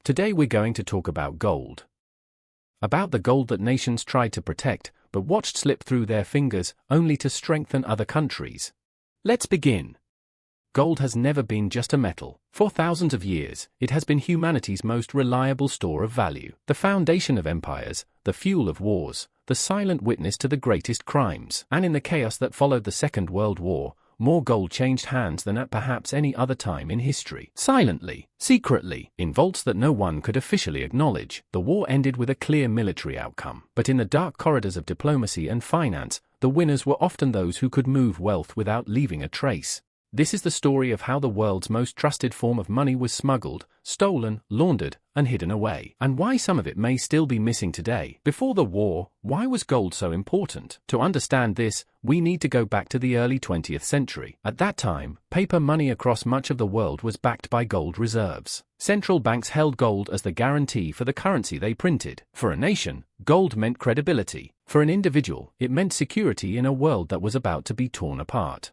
Today we're going to talk about gold. About the gold that nations tried to protect, but watched slip through their fingers, only to strengthen other countries. Let's begin. Gold has never been just a metal. For thousands of years, it has been humanity's most reliable store of value, the foundation of empires, the fuel of wars, the silent witness to the greatest crimes. And in the chaos that followed the Second World War, more gold changed hands than at perhaps any other time in history. Silently, secretly, in vaults that no one could officially acknowledge, the war ended with a clear military outcome. But in the dark corridors of diplomacy and finance, the winners were often those who could move wealth without leaving a trace. This is the story of how the world's most trusted form of money was smuggled, stolen, laundered, and hidden away, and why some of it may still be missing today. Before the war, why was gold so important? To understand this, we need to go back to the early 20th century. At that time, paper money across much of the world was backed by gold reserves. Central banks held gold as the guarantee for the currency they printed. For a nation, gold meant credibility. For an individual, it meant security in a world that was about to be torn apart.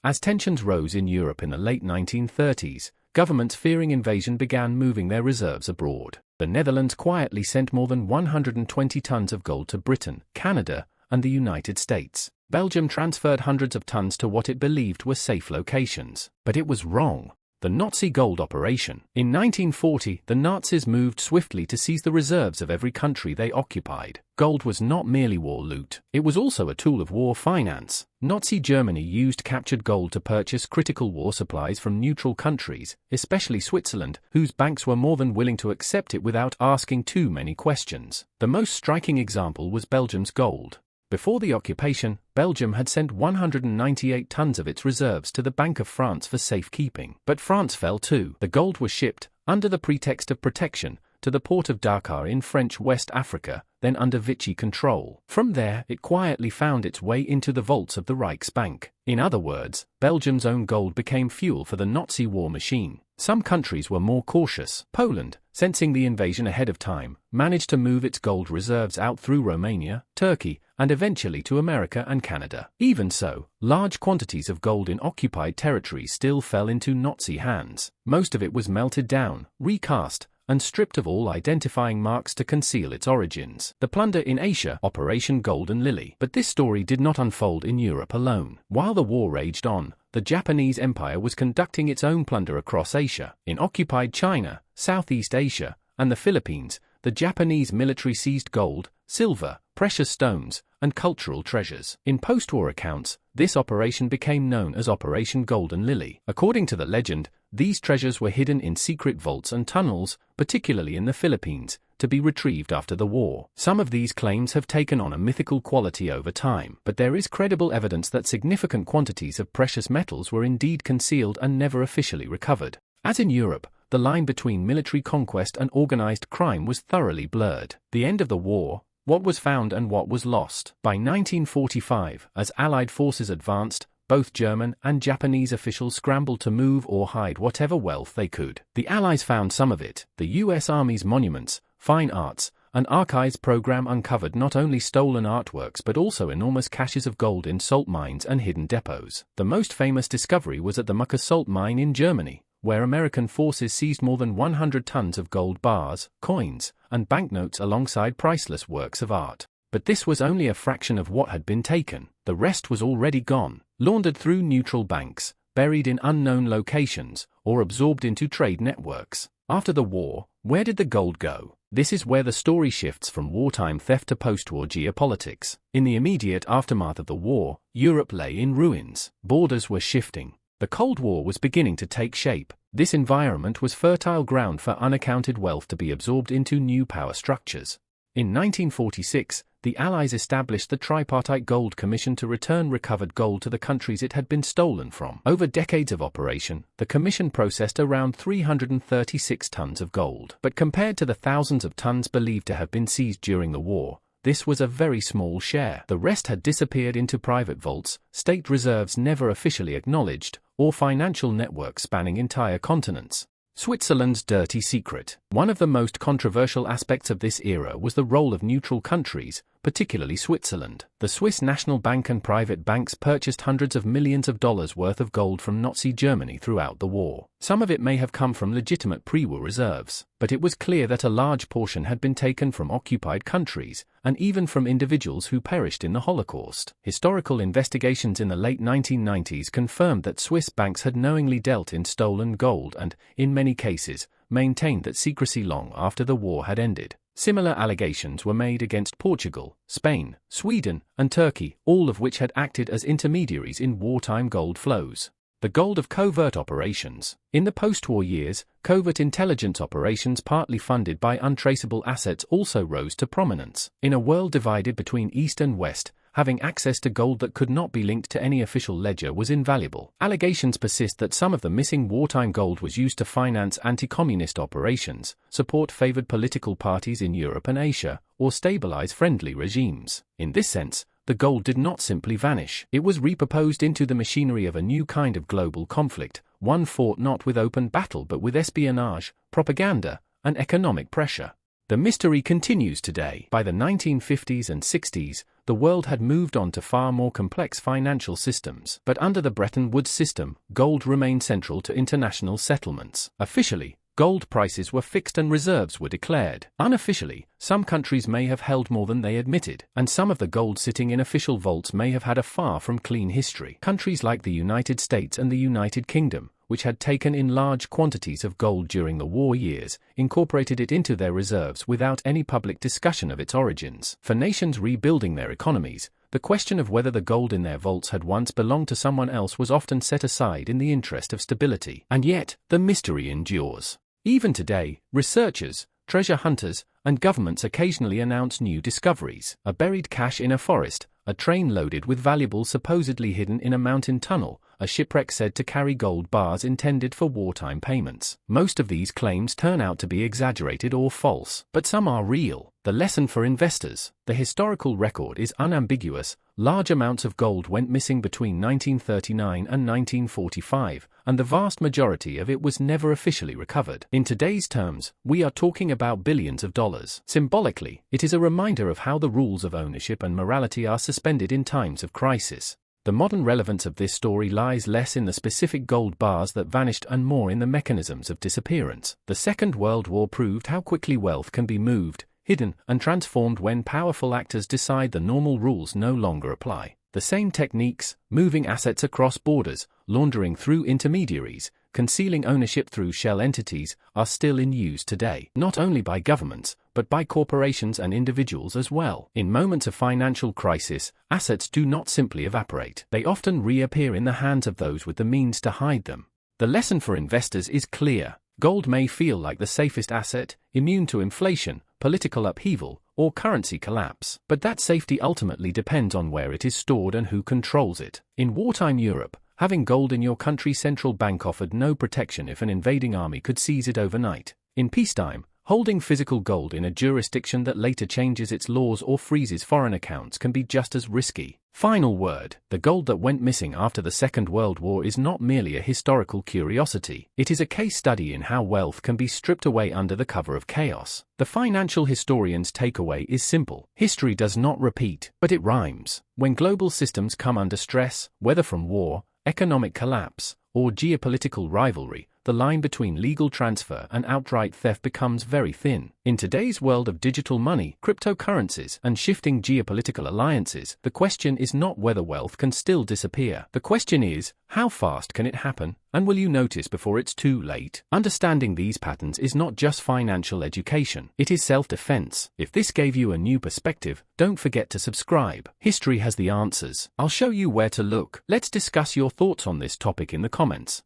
As tensions rose in Europe in the late 1930s, governments fearing invasion began moving their reserves abroad. The Netherlands quietly sent more than 120 tons of gold to Britain, Canada, and the United States. Belgium transferred hundreds of tons to what it believed were safe locations. But it was wrong. The Nazi gold operation. In 1940, the Nazis moved swiftly to seize the reserves of every country they occupied. Gold was not merely war loot. It was also a tool of war finance. Nazi Germany used captured gold to purchase critical war supplies from neutral countries, especially Switzerland, whose banks were more than willing to accept it without asking too many questions. The most striking example was Belgium's gold. Before the occupation, Belgium had sent 198 tons of its reserves to the Bank of France for safekeeping. But France fell too. The gold was shipped, under the pretext of protection, to the port of Dakar in French West Africa, then under Vichy control. From there, it quietly found its way into the vaults of the Reichsbank. In other words, Belgium's own gold became fuel for the Nazi war machine. Some countries were more cautious. Poland, sensing the invasion ahead of time, managed to move its gold reserves out through Romania, Turkey, and eventually to America and Canada. Even so, large quantities of gold in occupied territories still fell into Nazi hands. Most of it was melted down, recast, and stripped of all identifying marks to conceal its origins. The plunder in Asia, Operation Golden Lily. But this story did not unfold in Europe alone. While the war raged on, the Japanese Empire was conducting its own plunder across Asia. In occupied China, Southeast Asia, and the Philippines, the Japanese military seized gold, silver, precious stones, and cultural treasures. In post-war accounts, this operation became known as Operation Golden Lily. According to the legend, these treasures were hidden in secret vaults and tunnels, particularly in the Philippines, to be retrieved after the war. Some of these claims have taken on a mythical quality over time, but there is credible evidence that significant quantities of precious metals were indeed concealed and never officially recovered. As in Europe, the line between military conquest and organized crime was thoroughly blurred. The end of the war, what was found and what was lost. By 1945, as Allied forces advanced, both German and Japanese officials scrambled to move or hide whatever wealth they could. The Allies found some of it. The U.S. Army's monuments, fine arts, and archives program uncovered not only stolen artworks but also enormous caches of gold in salt mines and hidden depots. The most famous discovery was at the Mucke salt mine in Germany, where American forces seized more than 100 tons of gold bars, coins, and banknotes alongside priceless works of art. But this was only a fraction of what had been taken. The rest was already gone, laundered through neutral banks, buried in unknown locations, or absorbed into trade networks. After the war, where did the gold go? This is where the story shifts from wartime theft to post-war geopolitics. In the immediate aftermath of the war, Europe lay in ruins. Borders were shifting. The Cold War was beginning to take shape. This environment was fertile ground for unaccounted wealth to be absorbed into new power structures. In 1946, the Allies established the Tripartite Gold Commission to return recovered gold to the countries it had been stolen from. Over decades of operation, the commission processed around 336 tons of gold. But compared to the thousands of tons believed to have been seized during the war, this was a very small share. The rest had disappeared into private vaults, state reserves never officially acknowledged, or financial networks spanning entire continents. Switzerland's dirty secret. One of the most controversial aspects of this era was the role of neutral countries, particularly Switzerland. The Swiss National Bank and private banks purchased hundreds of millions of dollars worth of gold from Nazi Germany throughout the war. Some of it may have come from legitimate pre-war reserves, but it was clear that a large portion had been taken from occupied countries, and even from individuals who perished in the Holocaust. Historical investigations in the late 1990s confirmed that Swiss banks had knowingly dealt in stolen gold and, in many cases, maintained that secrecy long after the war had ended. Similar allegations were made against Portugal, Spain, Sweden, and Turkey, all of which had acted as intermediaries in wartime gold flows. The gold of covert operations. In the post-war years, covert intelligence operations partly funded by untraceable assets also rose to prominence. In a world divided between East and West, having access to gold that could not be linked to any official ledger was invaluable. Allegations persist that some of the missing wartime gold was used to finance anti-communist operations, support favored political parties in Europe and Asia, or stabilize friendly regimes. In this sense, the gold did not simply vanish. It was repurposed into the machinery of a new kind of global conflict, one fought not with open battle but with espionage, propaganda, and economic pressure. The mystery continues today. By the 1950s and 60s, the world had moved on to far more complex financial systems. But under the Bretton Woods system, gold remained central to international settlements. Officially, gold prices were fixed and reserves were declared. Unofficially, some countries may have held more than they admitted, and some of the gold sitting in official vaults may have had a far from clean history. Countries like the United States and the United Kingdom, which had taken in large quantities of gold during the war years, incorporated it into their reserves without any public discussion of its origins. For nations rebuilding their economies, the question of whether the gold in their vaults had once belonged to someone else was often set aside in the interest of stability. And yet, the mystery endures. Even today, researchers, treasure hunters, and governments occasionally announce new discoveries. A buried cache in a forest, a train loaded with valuables supposedly hidden in a mountain tunnel, a shipwreck said to carry gold bars intended for wartime payments. Most of these claims turn out to be exaggerated or false, but some are real. The lesson for investors. The historical record is unambiguous. Large amounts of gold went missing between 1939 and 1945, and the vast majority of it was never officially recovered. In today's terms, we are talking about billions of dollars. Symbolically, it is a reminder of how the rules of ownership and morality are suspended in times of crisis. The modern relevance of this story lies less in the specific gold bars that vanished and more in the mechanisms of disappearance. The Second World War proved how quickly wealth can be moved, hidden, and transformed when powerful actors decide the normal rules no longer apply. The same techniques, moving assets across borders, laundering through intermediaries, concealing ownership through shell entities, are still in use today, not only by governments, but by corporations and individuals as well. In moments of financial crisis, assets do not simply evaporate. They often reappear in the hands of those with the means to hide them. The lesson for investors is clear. Gold may feel like the safest asset, immune to inflation, political upheaval, or currency collapse, but that safety ultimately depends on where it is stored and who controls it. In wartime Europe, having gold in your country's central bank offered no protection if an invading army could seize it overnight. In peacetime, holding physical gold in a jurisdiction that later changes its laws or freezes foreign accounts can be just as risky. Final word. The gold that went missing after the Second World War is not merely a historical curiosity. It is a case study in how wealth can be stripped away under the cover of chaos. The financial historian's takeaway is simple. History does not repeat, but it rhymes. When global systems come under stress, whether from war, economic collapse, or geopolitical rivalry, the line between legal transfer and outright theft becomes very thin. In today's world of digital money, cryptocurrencies, and shifting geopolitical alliances, the question is not whether wealth can still disappear. The question is, how fast can it happen, and will you notice before it's too late? Understanding these patterns is not just financial education, it is self-defense. If this gave you a new perspective, don't forget to subscribe. History has the answers. I'll show you where to look. Let's discuss your thoughts on this topic in the comments.